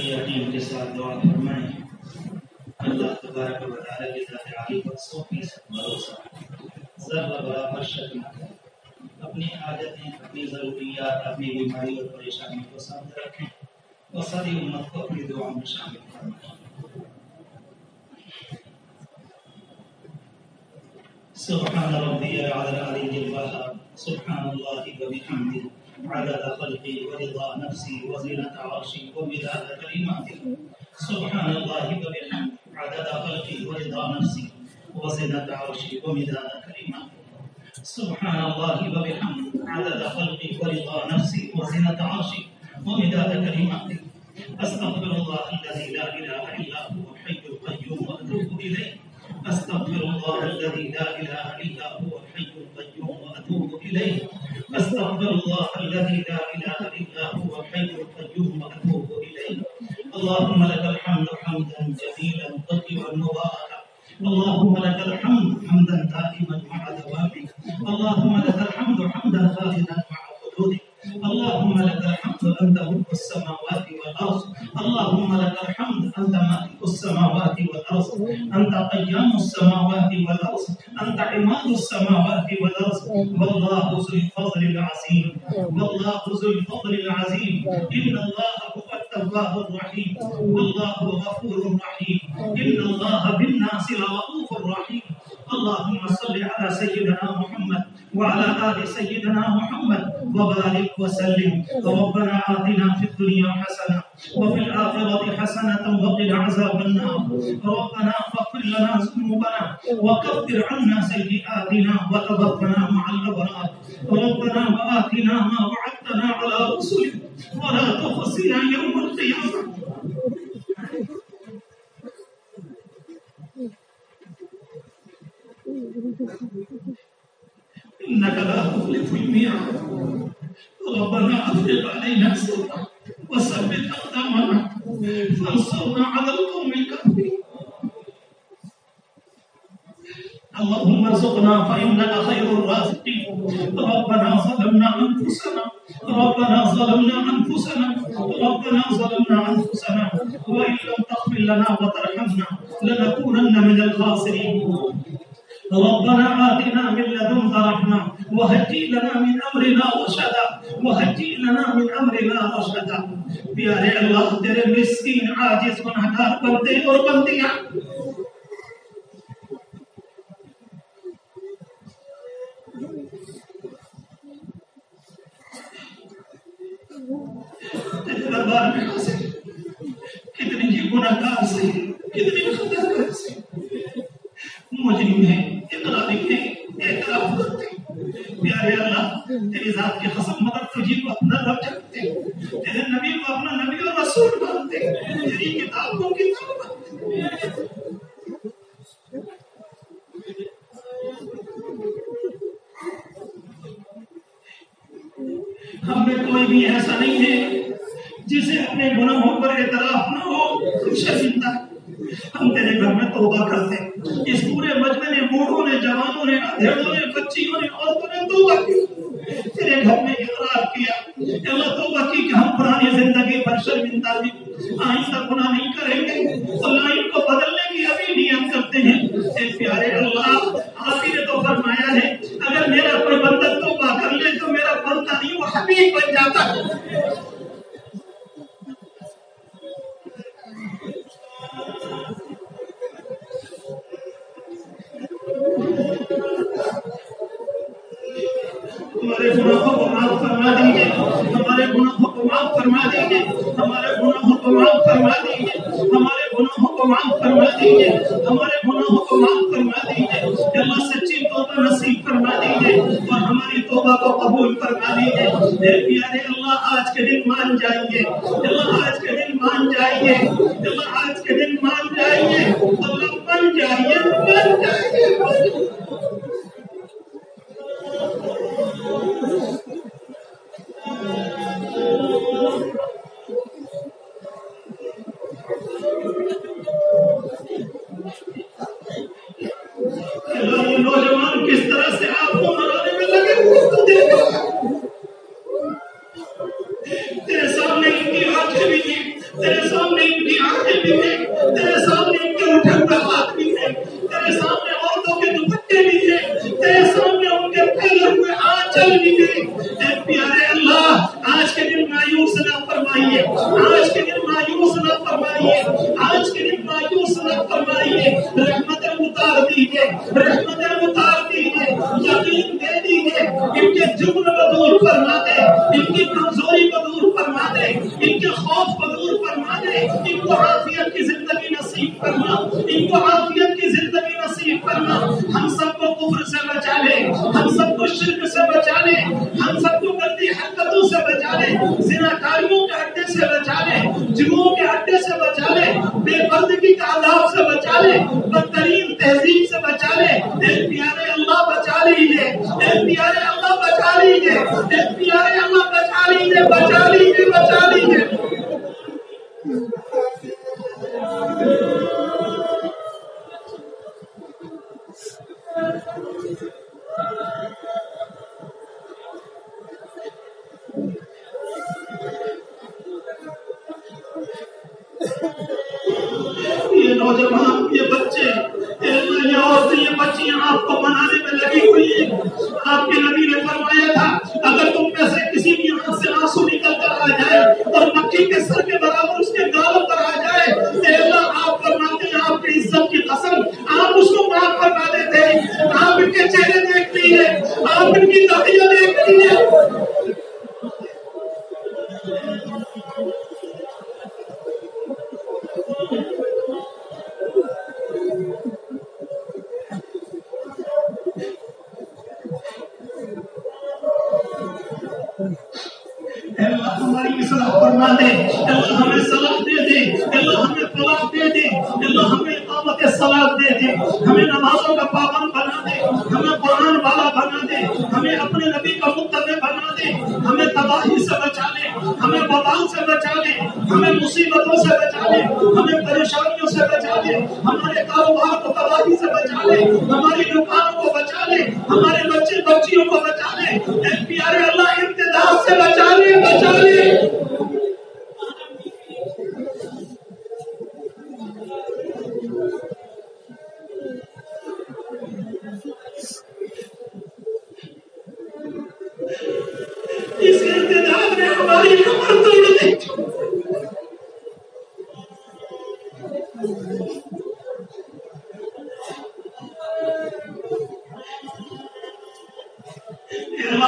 یقین کے ساتھ دعا فرمائیں. اللہ تبارک و تعالیٰ کی ذات عالی پر 100% بھروسہ، ذرہ برابر شک نہ کریں. اپنی حاجتیں، اپنی ضروریات، اپنی بیماری اور پریشانی کو سامنے رکھیں اور ساری امت کو اپنی دعا میں شامل فرمائیں. سبحان ربی العلی الوہاب، سبحان اللہ وبحمدہ، عدد خلقی ورضا نفسی وزینة عرشی ومداد کلماتی. سبحان اللہ وبحمدہ، عدد خلقی ورضا نفسی وزینة عرشی ومداد کلماتی. سبحان اللہ وبحمدہ، عدد خلقی ورضا نفسی وزینة عرشی ومداد کلماتی. استغفر اللہ الذی لا الہ الا هو الحی القیوم واتوب الیہ. استغفر الله الذي لا اله الا هو الحي القيوم واتوب اليه. استغفر الله الذي لا اله الا هو الحي القيوم واتوب اليه. اللهم لك الحمد حمدا جميلا طيبا مباركا. اللهم لك الحمد حمدا دائما مع دوامك. اللهم لك الحمد حمدا خالدا مع حدودك. اللهم لك الحمد أنت ملك السماوات والأرض. اللهم لك الحمد أنت مالك السماوات والأرض. أنت قيام السماوات والأرض. أنت عماد السماوات والأرض. والله ذو الفضل العظيم. والله ذو الفضل العظيم. إن الله هو التواب الرحيم. والله غفور رحيم. إن الله بالناس لرؤوف رحيم. اللهم صل على سيدنا محمد وعلى آل سيدنا محمد وبارك وسلم. ربنا آتنا في الدنيا حسنة وفي الآخرة حسنة وقنا عذاب النار. ربنا فاغفر لنا ذنوبنا وكفر عنا سيئاتنا وتوفنا مع الأبرار. ربنا وآتنا ما وعدتنا على رسلك ولا تخزنا يوم القيامة. إنك لا تخلف الميعاد. ربنا أفرغ علينا صبرا وثبت أقدامنا فانصرنا على القوم الكافرين. اللهم ارزقنا فإنك خير الرازقين. ربنا ظلمنا أنفسنا. ربنا ظلمنا أنفسنا. ربنا ظلمنا أنفسنا وإن لم تغفر لنا وترحمنا لنكونن من الخاسرين. ربنا آتنا من لدنك رحمة وهيئ لنا من أمرنا رشدا. وهيئ لنا من أمرنا رشدا. پیارے اللہ، تیرے مسکین عاجز گنہگار بندے اور بندیاں تیرے دربار میں حاضر، کتنی ہی گنہگار سے، کتنی خطا کار سے، مجرم ہیں، اقراری ہیں، اعتراف کرتے ہیں. پیارے اللہ، تیری ذات کی قسم مگر تجھی کو اپنا رب جانتے ہیں، تیرے نبی کو اپنا نبی اور رسول مانتے ہیں، تیری کتاب کو کتاب مانتے ہیں. ہم میں کوئی بھی ایسا نہیں ہے جسے اپنے گناہوں پر اعتراف نہ ہو. شرمندہ ہم تیرے گھر میں توبہ کرتے ہیں. اس پورے مجمع نے، بوڑھوں نے، جوانوں نے، اندھیروں نے، بچیوں نے، عورتوں نے توبہ کی. تیرے گھر میں اقرار کیا، اللہ توبہ کی کہ ہم پرانی زندگی پر شرمندہ بھی آئندہ گناہ نہیں کریں گے اور لائن کو بدلنے کی ابھی نیت کرتے ہیں. اے پیارے اللہ، آپ ہی نے تو فرمایا ہے اگر میرا کوئی بندہ توبہ کر لے تو میرا بندہ نہیں وہ حبیب بن جاتا ہے. ہمارے گناہوں کو معاف فرما دیجیے. ہمارے گناہوں کو معاف فرما دیجیے. ہمارے گناہوں کو معاف فرما دیجیے. ہمارے گناہوں کو معاف فرما دیجیے. ہمارے گناہوں کو معاف فرما دیجیے. اللہ سچی توبہ نصیب فرما دیجیے اور ہماری توبہ کو قبول فرما دیجیے. اے پیارے اللہ، آج کے دن مان جائیے. اللہ آج کے دن مان جائیے. اللہ آج کے دن مان جائیے. اللہ مان جائیے، مان جائیے. نوجوان کس طرح سے آپ کو منانے میں لگے ہوئے تو دیکھا. تیرے سامنے ان کی آنکھیں بھی تھی تیرے سامنے ان کی آنکھیں بھی تھے، تیرے سامنے ان کے اٹھے ہوئے ہاتھ بھی تھے، تیرے سامنے عورتوں کے دوپٹے بھی تھے، تیرے سامنے ان کے پھیلے ہوئے آنچل بھی تھے۔ اے پیارے اللہ، آج کے دن مایوس نہ فرمائیے، آج کے دن مایوس نہ فرمائیے، آج کے دن مایوس نہ فرمائیے، رحمتیں اتار دیجیے، رحمتیں اتار دیجیے، یقین دے دیجیے، ان کے جبن کو دور فرما دے، ان کی کمزوری کو دور فرما دے، ان کے خوف کو دور فرما دے، ان کو عافیت کی زندگی نصیب فرما، ان کو عافیت کی زندگی نصیب فرما۔ ہم سب کو کفر سے بچا لے، ہم سب کو شرک سے بچا لے، ہم سب کو گندی حرکتوں سے بچا لے، زناکاریوں کے اڈے سے بچا لے، جرموں کے اڈے سے بچا لے، بے پردگی کے عذاب سے بچا لے، بدترین تہذیب سے بچا لے۔ اے پیارے اللہ بچا لیجیے، اے پیارے اللہ بچا لیجیے، اے پیارے اللہ بچا لیجیے، بچا لیجیے، بچا لیجیے۔ یہ نوجوان، یہ بچے، یہ عورتیں، یہ بچیاں آپ کو منانے میں لگی ہوئی ہیں۔ آپ کے نبی نے فرمایا تھا اگر تم میں سے کسی کی آنکھ سے آنسو نکل کر آ جائے اور مکھی کے سر کے برابر اس کے گالوں پر آ جائے، اے اللہ آپ فرماتے ہیں آپ کی عزت کی قسم آپ اس کو معاف فرما دیتے ہیں۔ آپ ان کے چہرے دیکھ لیجیے، آپ ان کی داڑیاں دیکھ لیجیے۔ اللہ ہماری اصلاح فرما دے، اللہ ہمیں صلاح دے دے، اللہ ہمیں فلاح دے دے، اللہ ہمیں اقامت صلاح دے دے، ہمیں نمازوں کا پابند بنا دے، ہمیں قرآن والا بنا دے، ہمیں اپنے نبی کا متبع بنا دے، ہمیں تباہی سے بچا لے، ہمیں وبال سے بچا لے، ہمیں مصیبتوں سے بچا لے، ہمیں پریشانیوں سے بچا لے، ہمارے کاروبار کو تباہی سے بچا لے، ہماری دکانوں کو بچا لے، ہمارے بچے بچیوں کو بچا لے۔ اے پیارے اللہ امتداد سے بچا لے، بچا لے۔ اس امتداد نے ہماری کمر توڑ دی۔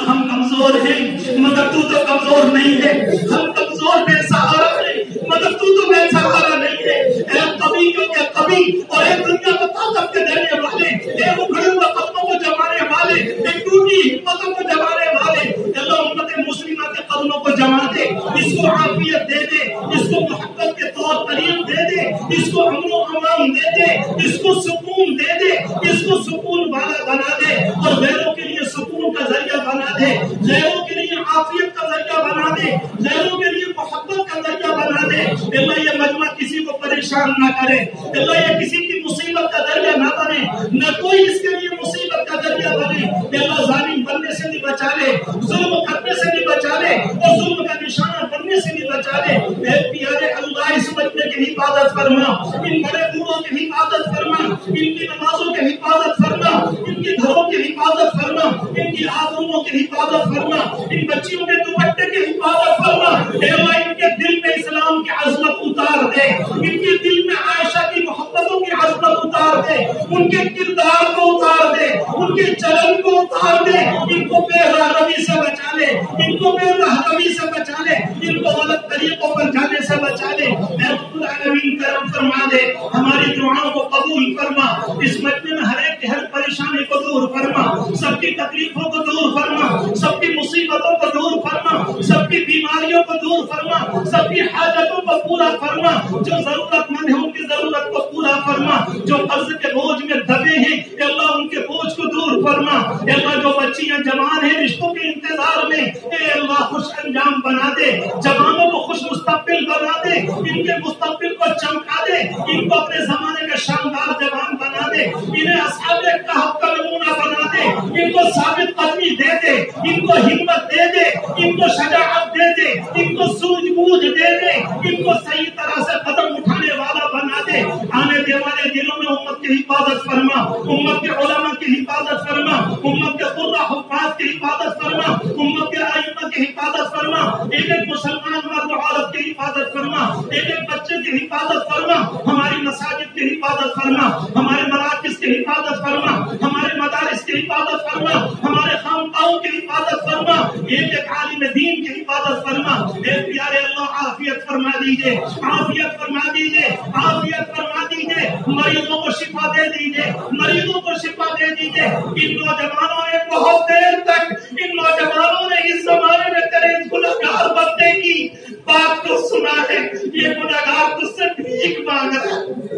ہم کمزور ہیں مگر تو کمزور نہیں ہے، ہم کمزور بے سہارا ہیں مگر تو بے سہارا نہیں ہے۔ اے کبھی کے کبھی اور اے دنیا کو طاقت کے دینے والے، اے اکھڑے ہوئے قدموں کو جمانے والے، اے ٹوٹی ہمتوں کو جمانے والے، اللہ امت مسلمہ کے قدموں کو جما دے، اس کو عافیت دے دے، اس کو محبت کے طور طریق دے دے، اس کو امن و امان دے دے، اس کو سکون دے دے، اس کو سکون والا بنا دے اور غیروں کے لیے سکون کا ذریعہ بنا دے، غیروں کے لیے عافیت کا ذریعہ بنا دے، غیروں کے لیے محبت کا ذریعہ بنا دے۔ اللہ یہ مجمع کسی کو پریشان نہ کرے، اللہ یہ کسی کی مصیبت کا ذریعہ نہ بنے، نہ کوئی اس کے لیے مصیبت کا ذریعہ بنے۔ اللہ ظالم بننے سے بھی بچا لے، ظلم کرنے سے بھی بچا لے اور ظلم کا نشانہ بننے سے بھی بچا لے۔ اے پیارے اللہ اس مجمع کی حفاظت فرما، ان بڑے بوڑھوں کی حفاظت فرما، ان کی نمازوں کی حفاظت فرما، ان کے گھروں کی حفاظت فرما، ان کی آبروؤں کی حفاظت فرما، ان بچیوں کے دوپٹے کی حفاظت فرما۔ اے اللہ ان کے دل میں اسلام کی عظمت اتار دے، ان کے دل میں عائشہ کی محبتوں کی عظمت اتار دے، ان کے کردار کو اتار دے، ان کے چلن کو اتار دے، ان کو بے راہروی سے بچا لے، ان کو بے راہروی سے بچا لے، ان کو غلط طریقوں پر جانے سے بچا لے۔ اے رب العالمین کرم فرما دے، ہماری دعاؤں کو قبول فرما، اس مجمع میں ہر ایک ہر پریشانی کو دور فرما، سب کی تکلیفوں کو دور فرما، سب کی مصیبتوں کو دور فرما، سب کی بیماریوں کو دور فرما، سب کی حاجتوں کو پورا فرما، جو ضرورت مند ہیں ان کی ضرورت کو پورا فرما، جو قرض کے بوجھ میں دبے ہیں اے اللہ ان کے بوجھ کو دور فرما۔ اے اللہ جو بچیاں جوان ہیں رشتوں کے انتظار میں اے اللہ خوش انجام بنا دے، جوانوں کو خوش مستقبل بنا دے، ان کے مستقبل کو چمکا دے، ان کو اپنے زمانے کے شاندار جوان بنا دے، انہیں اصحاب کہف کا نمونہ بنا دے، ان کو ثابت قدمی دے دے، ان کو ہمت دے دے، ان کو شجاعت دے دے، ان کو سوجھ بوجھ دے دے، ان کو صحیح طرح حفاظت فرما، ایک ایک بچے کی حفاظت فرما، ہماری مساجد کی حفاظت فرما، ہمارے مراکز کی حفاظت فرما، ہمارے مدارس کی حفاظت فرما، ہمارے خانقاہوں کی حفاظت فرما، ایک ایک عالم دین کی حفاظت فرما۔ اے پیارے اللہ عافیت فرما دیجئے، عافیت فرما دیجئے، عافیت فرما دیجئے، مریضوں کو شفا دے دیجئے، مریضوں کو شفا دے دیجئے۔ ان نوجوانوں نے بہت دیر تک، ان نوجوانوں نے اس زمانے میں تیرے گنہگار بندے کی بات کو سنا ہے، یہ گنہگار تجھ سے بھیک مانگ رہا ہے۔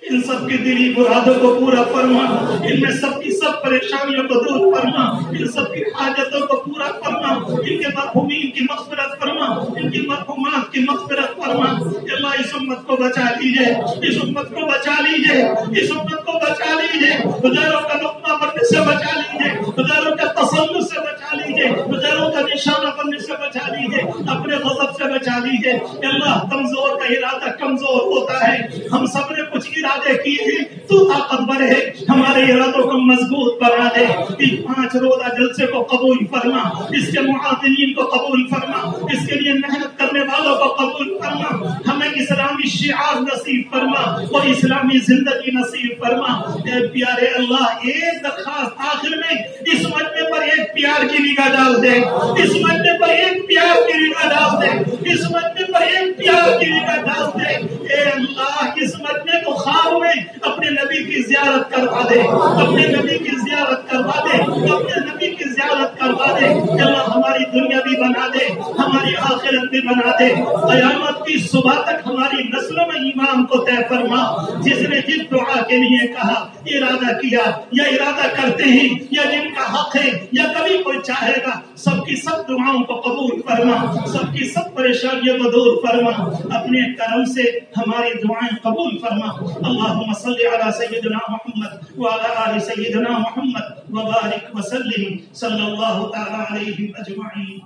ان سب کی دلی مرادوں کو پورا فرما، ان میں سب کی سب پریشانیوں کو دور فرما، ان سب کی حاجتوں کو پورا فرما، ان کے مرحومین کی مغفرت فرما، ان کی مرحومات کی مغفرت فرما۔ اللہ اس امت کو بچا لیجئے، اس امت کو بچا لیجئے، اس امت کو بچا لیجئے، غیروں کا لقمہ بننے سے بچا لیجئے، غیروں کا تسلط سے بچا لیجئے، غیروں کا نشانہ بننے سے بچا لیجئے، اپنے غضب سے بچا لیجئے۔ اللہ کمزور کا ارادہ کمزور ہوتا ہے، ہم سب نے کچھ ارادے کیے ہیں، تو طاقتور ہے، ہمارے ارادوں کو مضبوط بنا دے۔ اس 5 روزہ جلسے کو قبول فرما، اس کے معاونین کو قبول فرما، اس کے لیے محنت کرنے والوں کو قبول فرما، ہمیں اسلامی شعار نصیب فرما اور اسلامی زندگی نصیب فرما۔ اے پیارے اللہ، ایک درخواست آخر میں، اس مجمع پر ایک پیار کی نگاہ ڈال دے، اس مجمع پر ایک پیار کی نگاہ ڈال دے، اس مجمع پر ایک پیار کی نگاہ ڈال دے۔ اے اللہ، اس مجمع کو خواب میں اپنے نبی کی زیارت کروا دے، اپنے نبی کی زیارت کروا دے، اپنے نبی کی زیارت کروا دے۔ اللہ ہماری دنیا بھی بنا دے، ہماری آخرت بھی بنا دے، قیامت کی صبح تک ہماری نسلوں میں ایمان کو طے فرما۔ جس نے جس دعا کے لیے کہا، ارادہ کیا یا ارادہ کرتے ہیں یا جن کا حق ہے یا کبھی کوئی چاہے گا، سب کی سب دعاؤں کو قبول فرما، سب کی سب پریشانیوں کو دور فرما، اپنے کرم سے ہماری دعائیں قبول فرما۔ اللہم صلی علی سیدنا محمد وعلی آل سیدنا محمد وبارک وسلم صلی اللہ تعالی علیہ اجمعین۔